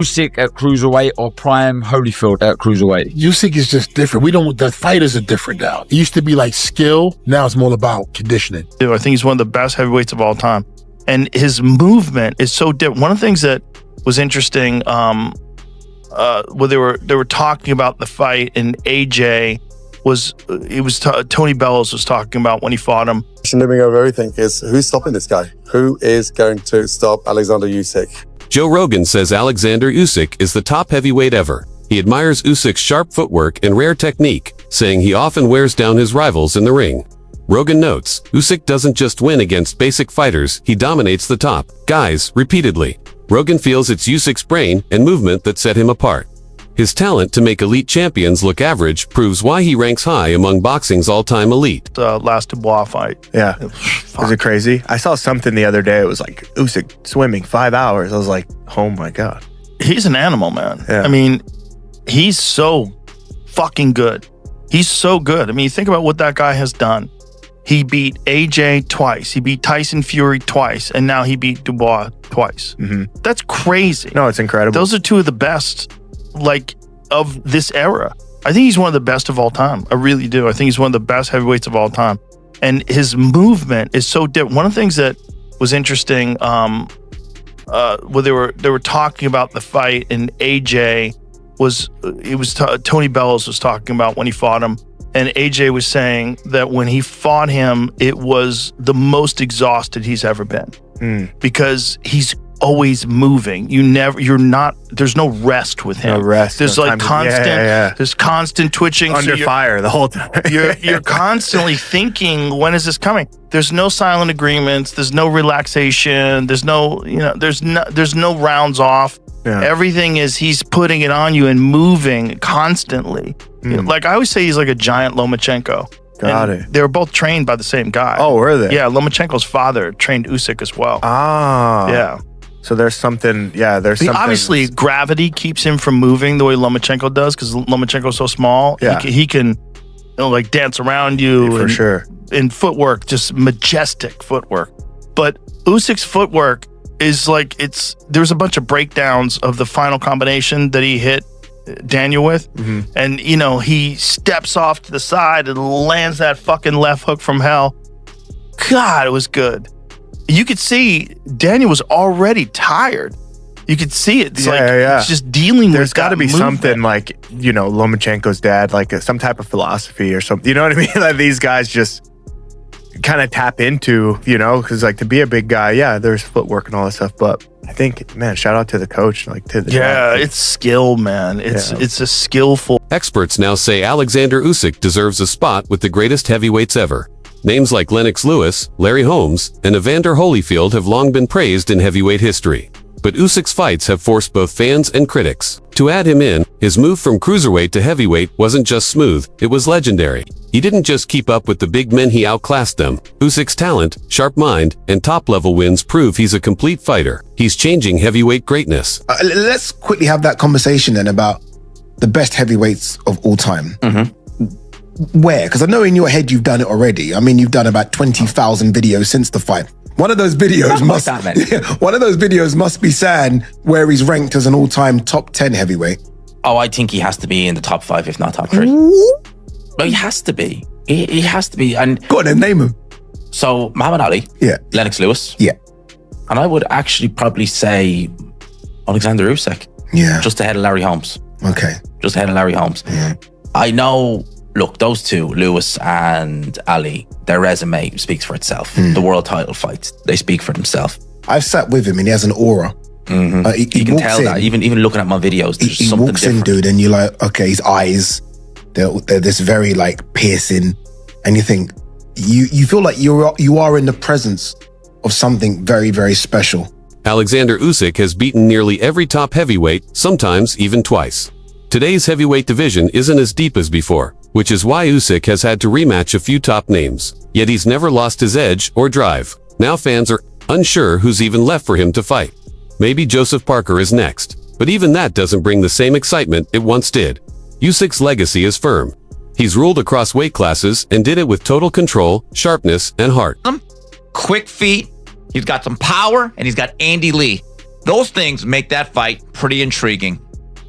Usyk at cruiserweight or prime Holyfield at cruiserweight? Usyk is just different. The fighters are different now. It used to be like skill. Now it's more about conditioning. I think he's one of the best heavyweights of all time. And his movement is so different. One of the things that was interesting, where they were talking about the fight, and AJ Tony Bellows was talking about when he fought him. Looming over everything is who's stopping this guy? Who is going to stop Oleksandr Usyk? Joe Rogan says Oleksandr Usyk is the top heavyweight ever. He admires Usyk's sharp footwork and rare technique, saying he often wears down his rivals in the ring. Rogan notes, Usyk doesn't just win against basic fighters, he dominates the top guys repeatedly. Rogan feels it's Usyk's brain and movement that set him apart. His talent to make elite champions look average proves why he ranks high among boxing's all-time elite. The last Dubois fight. Yeah. Was it crazy? I saw something the other day. It was like Usyk swimming 5 hours. I was like, oh my God. He's an animal, man. Yeah. I mean, he's so fucking good. He's so good. I mean, think about what that guy has done. He beat AJ twice. He beat Tyson Fury twice. And now he beat Dubois twice. Mm-hmm. That's crazy. No, it's incredible. Those are two of the best, of this era. I think he's one of the best of all time. I really do. I think he's one of the best heavyweights of all time. And his movement is so different. One of the things that was interesting, where they were talking about the fight, and AJ Tony Bellows was talking about when he fought him. And AJ was saying that when he fought him, it was the most exhausted he's ever been. Because he's always moving. There's no rest with him. No rest. There's there's constant twitching. Under fire the whole time. you're constantly thinking, when is this coming? There's no silent agreements. There's no relaxation. There's no rounds off. Yeah. Everything is, he's putting it on you and moving constantly. Like I always say, he's like a giant Lomachenko. Got it. They were both trained by the same guy. Oh, were they? Yeah, Lomachenko's father trained Usyk as well. Ah. Yeah. So there's something, something. Obviously, gravity keeps him from moving the way Lomachenko does, because Lomachenko's so small. Yeah. He can dance around you. For sure. In footwork, just majestic footwork. But Usyk's footwork is there's a bunch of breakdowns of the final combination that he hit Daniel with. Mm-hmm. And, he steps off to the side and lands that fucking left hook from hell. God, it was good. You could see Daniel was already tired. You could see it. It's just dealing with There's got to be movement. something Lomachenko's dad, some type of philosophy or something. You know what I mean? Like these guys just kind of tap into, because to be a big guy, there's footwork and all that stuff. But I think, man, shout out to the coach, to the dad. It's skill, man. It's a skillful. Experts now say Oleksandr Usyk deserves a spot with the greatest heavyweights ever. Names like Lennox Lewis, Larry Holmes, and Evander Holyfield have long been praised in heavyweight history. But Usyk's fights have forced both fans and critics to add him in. His move from cruiserweight to heavyweight wasn't just smooth, it was legendary. He didn't just keep up with the big men, he outclassed them. Usyk's talent, sharp mind, and top-level wins prove he's a complete fighter. He's changing heavyweight greatness. Let's quickly have that conversation then about the best heavyweights of all time. Mm-hmm. Where? Because I know in your head you've done it already. I mean, you've done about 20,000 videos since the fight. One of those videos must be saying where he's ranked as an all-time top 10 heavyweight. Oh, I think he has to be in the top 5, if not top 3. No, he has to be. He has to be. And go on then, name him. So Muhammad Ali. Yeah. Lennox Lewis. Yeah. And I would actually probably say Oleksandr Usyk. Yeah. Just ahead of Larry Holmes. Okay. Just ahead of Larry Holmes. Yeah. I know, look, those two, Lewis and Ali, their resume speaks for itself. The world title fights, they speak for themselves. I've sat with him and he has an aura. Mm-hmm. You can tell that, even looking at my videos, there's he something walks different. in, dude, and you're like, okay, his eyes, they're this very piercing, and you think, you feel like you are in the presence of something very, very special. Oleksandr Usyk has beaten nearly every top heavyweight, sometimes even twice. Today's heavyweight division isn't as deep as before, which is why Usyk has had to rematch a few top names. Yet he's never lost his edge or drive. Now fans are unsure who's even left for him to fight. Maybe Joseph Parker is next, but even that doesn't bring the same excitement it once did. Usyk's legacy is firm. He's ruled across weight classes and did it with total control, sharpness, and heart. Quick feet, he's got some power, and he's got Andy Lee. Those things make that fight pretty intriguing.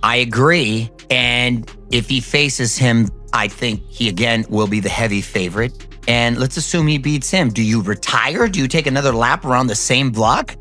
I agree. And if he faces him, I think he again will be the heavy favorite. And let's assume he beats him. Do you retire? Do you take another lap around the same block?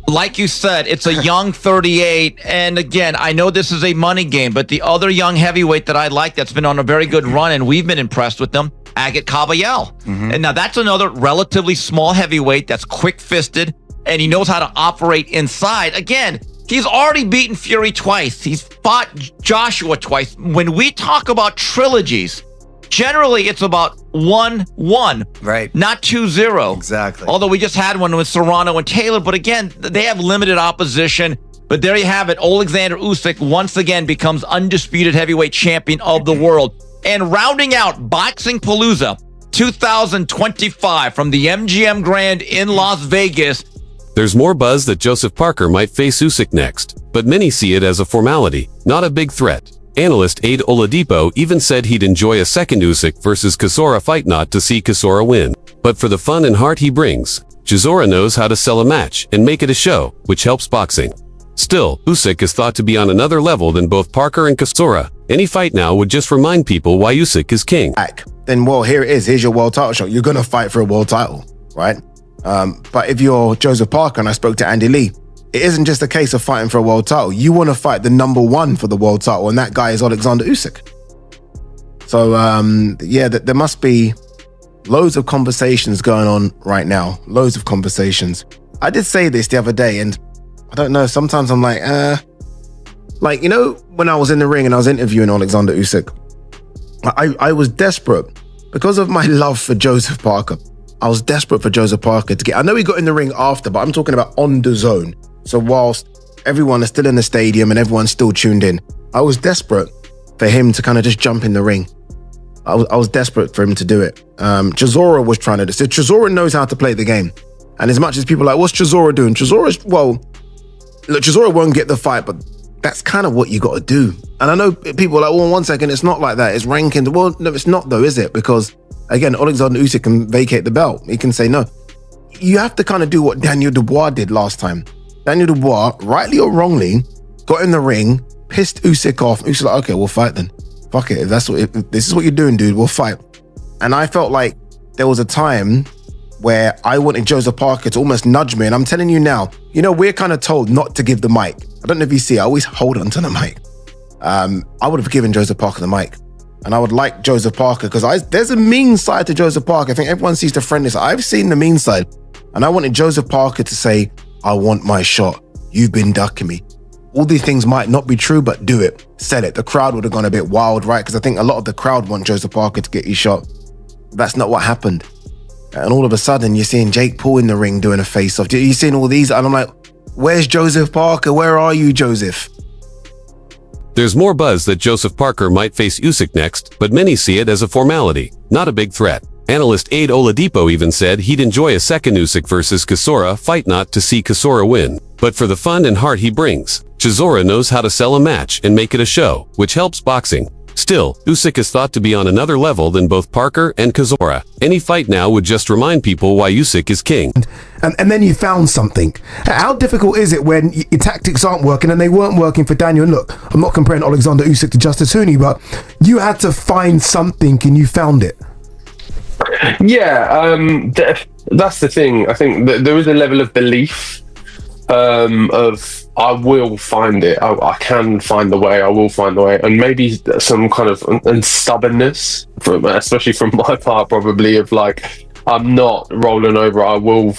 Like you said, it's a young 38. And again, I know this is a money game, but the other young heavyweight that I like that's been on a very good run, and we've been impressed with them, Agit Kabayel. And now that's another relatively small heavyweight that's quick-fisted, and he knows how to operate inside. Again, he's already beaten Fury twice. He's fought Joshua twice. When we talk about trilogies, generally it's about 1-1, right? Not 2-0. Exactly. Although we just had one with Serrano and Taylor, but again, they have limited opposition. But there you have it. Oleksandr Usyk once again becomes undisputed heavyweight champion of the world. And rounding out Boxing Palooza 2025 from the MGM Grand in Las Vegas. There's more buzz that Joseph Parker might face Usyk next, but many see it as a formality, not a big threat. Analyst Aid Oladipo even said he'd enjoy a second Usyk versus Chisora fight not to see Chisora win. But for the fun and heart he brings, Chisora knows how to sell a match and make it a show, which helps boxing. Still, Usyk is thought to be on another level than both Parker and Chisora. Any fight now would just remind people why Usyk is king. Then, well, here it is. Here's your world title shot. You're going to fight for a world title, right? But if you're Joseph Parker, and I spoke to Andy Lee, it isn't just a case of fighting for a world title. You want to fight the number one for the world title, and that guy is Oleksandr Usyk. So, yeah, there must be loads of conversations going on right now. Loads of conversations. I did say this the other day, and I don't know, sometimes I'm like, you know, when I was in the ring and I was interviewing Oleksandr Usyk, I was desperate because of my love for Joseph Parker. I was desperate for Joseph Parker to get, I know he got in the ring after, but I'm talking about on the zone. So whilst everyone is still in the stadium and everyone's still tuned in, I was desperate for him to kind of just jump in the ring. I was desperate for him to do it. Chisora was trying to do. So Chisora knows how to play the game. And as much as people are like, what's Chisora doing? Chisora won't get the fight, but that's kind of what you got to do. And I know people are like, well, 1 second, it's not like that. It's ranking. Well, no, it's not though, is it? Because again, Oleksandr Usyk can vacate the belt. He can say no. You have to kind of do what Daniel Dubois did last time. Daniel Dubois, rightly or wrongly, got in the ring, pissed Usyk off. Usyk's like, okay, we'll fight then. Fuck it. If this is what you're doing, dude, we'll fight. And I felt like there was a time where I wanted Joseph Parker to almost nudge me. And I'm telling you now, you know, we're kind of told not to give the mic. I don't know if you see, I always hold onto the mic. I would have given Joseph Parker the mic. And I would like Joseph Parker because there's a mean side to Joseph Parker. I think everyone sees the friendly side. I've seen the mean side. And I wanted Joseph Parker to say, I want my shot. You've been ducking me. All these things might not be true, but do it. Sell it. The crowd would have gone a bit wild, right? Because I think a lot of the crowd want Joseph Parker to get his shot. That's not what happened. And all of a sudden, you're seeing Jake Paul in the ring doing a face-off. You're seeing all these, and I'm like, where's Joseph Parker? Where are you, Joseph? There's more buzz that Joseph Parker might face Usyk next, but many see it as a formality, not a big threat. Analyst Aid Oladipo even said he'd enjoy a second Usyk versus Chisora fight not to see Chisora win. But for the fun and heart he brings, Chisora knows how to sell a match and make it a show, which helps boxing. Still, Usyk is thought to be on another level than both Parker and Chisora. Any fight now would just remind people why Usyk is king. And then you found something. How difficult is it when your tactics aren't working, and they weren't working for Daniel? And look, I'm not comparing Oleksandr Usyk to Justice Hooney, but you had to find something and you found it. Yeah, that's the thing. I think that there is a level of belief of I will find it. I can find the way. I will find the way, and maybe some kind of and stubbornness, especially from my part, probably of like I'm not rolling over. I will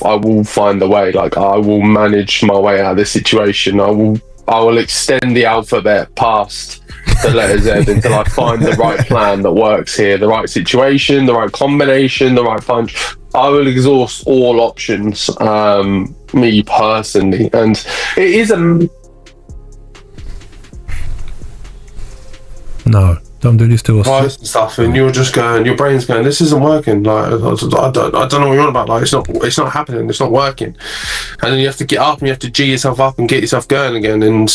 find the way. Like I will manage my way out of this situation. I will extend the alphabet past the letter Z until I find the right plan that works here, the right situation, the right combination, the right punch. I will exhaust all options, me personally, and it is No, don't do this to us. and stuff, and you're just going, your brain's going, this isn't working. Like I don't know what you're on about. Like it's not happening. It's not working. And then you have to get up and you have to G yourself up and get yourself going again. And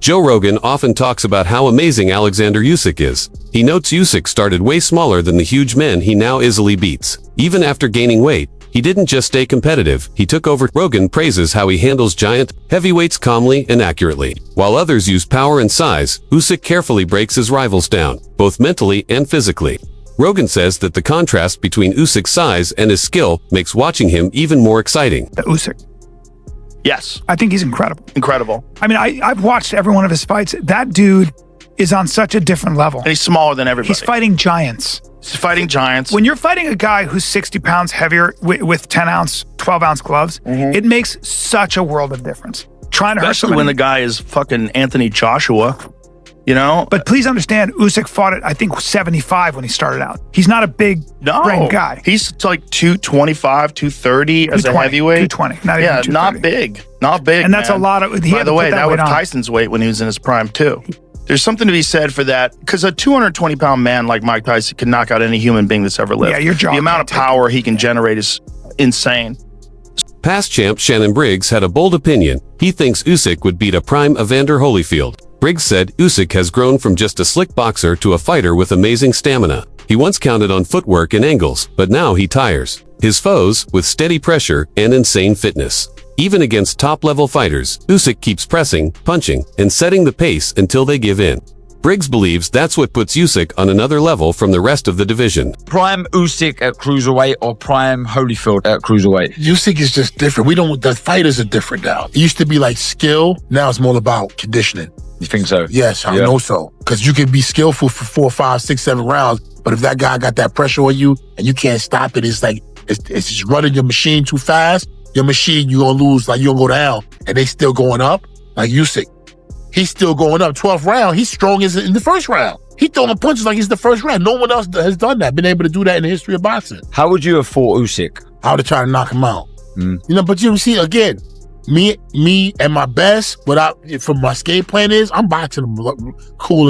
JoeRogan often talks about how amazing Oleksandr Usyk is. He notes Usyk started way smaller than the huge men he now easily beats. Even after gaining weight, He didn't just stay competitive, he took over. Rogan praises how he handles giant heavyweights calmly and accurately. While others use power and size, Usyk carefully breaks his rivals down, both mentally and physically. Rogan says that the contrast between Usyk's size and his skill makes watching him even more exciting. Usyk. Yes. I think he's incredible. Incredible. I mean, I've watched every one of his fights. That dude is on such a different level. And he's smaller than everybody. He's fighting giants. He's fighting giants. When you're fighting a guy who's 60 pounds heavier with 10-ounce, 12-ounce gloves, it makes such a world of difference. Trying to hurt Especially somebody. when the guy is fucking Anthony Joshua, you know? But please understand, Usyk fought at, I think, 75 when he started out. He's not a big brain guy. He's like 225, 230 as a heavyweight. 220. Not even 230. not big. Not big, And that's man. a lot of... By the way, that was Tyson's weight when he was in his prime, too. There's something to be said for that, because a 220-pound man like Mike Tyson can knock out any human being that's ever lived. Yeah, your jaw The amount of power he can generate is insane. Past champ Shannon Briggs had a bold opinion. He thinks Usyk would beat a prime Evander Holyfield. Briggs said Usyk has grown from just a slick boxer to a fighter with amazing stamina. He once counted on footwork and angles, but now he tires his foes with steady pressure and insane fitness. Even against top-level fighters, Usyk keeps pressing, punching, and setting the pace until they give in. Briggs believes that's what puts Usyk on another level from the rest of the division. Prime Usyk at cruiserweight or prime Holyfield at cruiserweight? Usyk is just different. The fighters are different now. It used to be like skill. Now it's more about conditioning. You think so? Yes, I know so. Because you can be skillful for 4, 5, 6, 7 rounds, but if that guy got that pressure on you and you can't stop it, it's like, it's just running your machine too fast. Your machine, you're going to lose, like you're going to go down, and they still going up. Like Usyk, he's still going up. 12th round, he's strong as in the first round. He throwing punches like he's the first round. No one else has done that, been able to do that in the history of boxing. How would you have fought Usyk? I would have tried to knock him out. You know, but you see, again, me and my best, from my skate plan is, I'm boxing him cool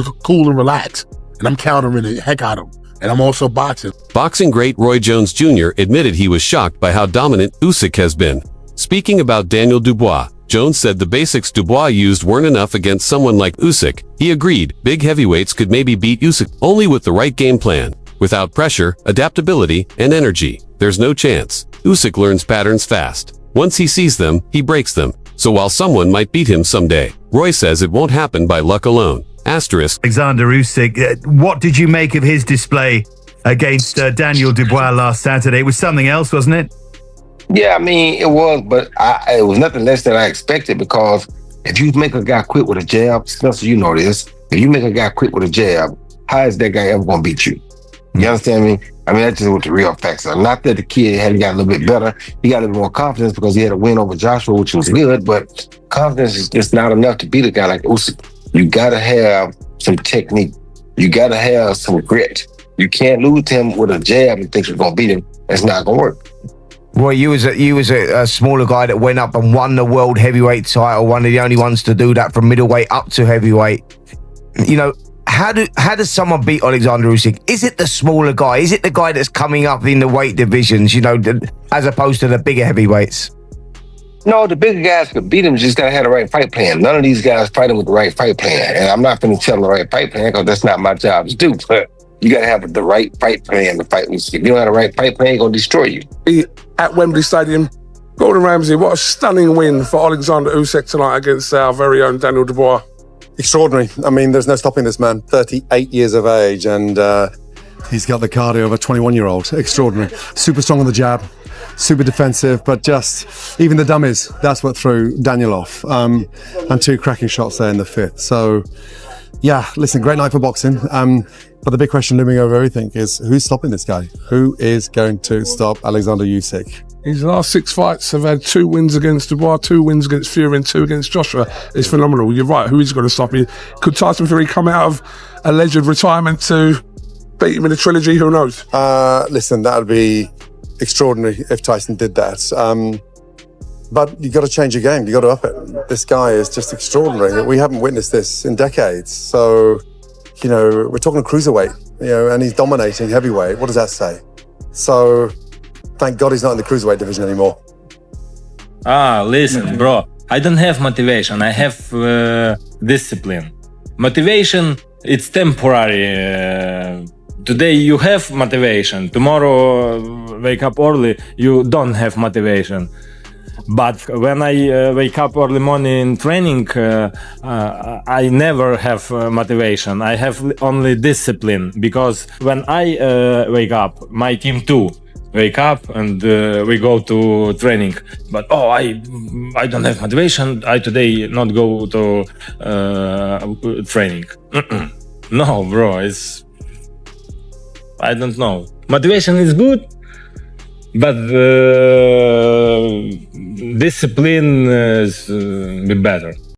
and relaxed. And I'm countering the heck out of him. And I'm also boxing. Boxing great Roy Jones Jr. admitted he was shocked by how dominant Usyk has been. Speaking about Daniel Dubois, Jones said the basics Dubois used weren't enough against someone like Usyk. He agreed big heavyweights could maybe beat Usyk only with the right game plan. Without pressure, adaptability, and energy, there's no chance. Usyk learns patterns fast. Once he sees them, he breaks them. So while someone might beat him someday, Roy says it won't happen by luck alone. Oleksandr Usyk, what did you make of his display against Daniel Dubois last Saturday? It was something else, wasn't it? Yeah, I mean, it was, but it was nothing less than I expected, because if you make a guy quit with a jab, Spencer, you know this, if you make a guy quit with a jab, how is that guy ever going to beat you? You understand me? I mean, that's just what the real facts are. Not that the kid had got a little bit better. He got a little more confidence because he had a win over Joshua, which was good, but confidence is just not enough to beat a guy like Usyk. You got to have some technique. You got to have some grit. You can't lose him with a jab and think you're going to beat him. That's not going to work. Well, you was a smaller guy that went up and won the world heavyweight title, one of the only ones to do that from middleweight up to heavyweight. You know, how does someone beat Oleksandr Usyk? Is it the smaller guy? Is it the guy that's coming up in the weight divisions, you know, as opposed to the bigger heavyweights? No, the bigger guys could beat him, just gotta have the right fight plan. None of these guys fighting with the right fight plan. And I'm not gonna tell them the right fight plan because that's not my job to do. But you gotta have the right fight plan to fight Usyk. If you don't have the right fight plan, he's gonna destroy you. At Wembley Stadium, Gordon Ramsay, what a stunning win for Oleksandr Usyk tonight against our very own Daniel Dubois. Extraordinary. I mean, there's no stopping this man. 38 years of age, and he's got the cardio of a 21-year-old. Extraordinary. Super strong on the jab, super defensive, but just even the dummies, that's what threw Daniel off. And 2 cracking shots there in the 5th. So, yeah, listen, great night for boxing. But the big question looming over everything is, who's stopping this guy? Who is going to stop Oleksandr Usyk? His last 6 fights have had 2 wins against Dubois, 2 wins against Fury, and 2 against Joshua. It's phenomenal. You're right. Who is going to stop him? Could Tyson Fury come out of alleged retirement to beat him in a trilogy? Who knows? Listen, that would be extraordinary if Tyson did that. But you got to change your game. You got to up it. This guy is just extraordinary. We haven't witnessed this in decades. So, you know, we're talking cruiserweight, you know, and he's dominating heavyweight. What does that say? So, thank God he's not in the cruiserweight division anymore. Listen, bro. I don't have motivation. I have discipline. Motivation, it's temporary today you have motivation, tomorrow wake up early, you don't have motivation. But when I wake up early morning training, I never have motivation. I have only discipline, because when I wake up, my team too wake up and we go to training. But I don't have motivation. I today not go to training. No, bro, I don't know. Motivation is good, but discipline is be better.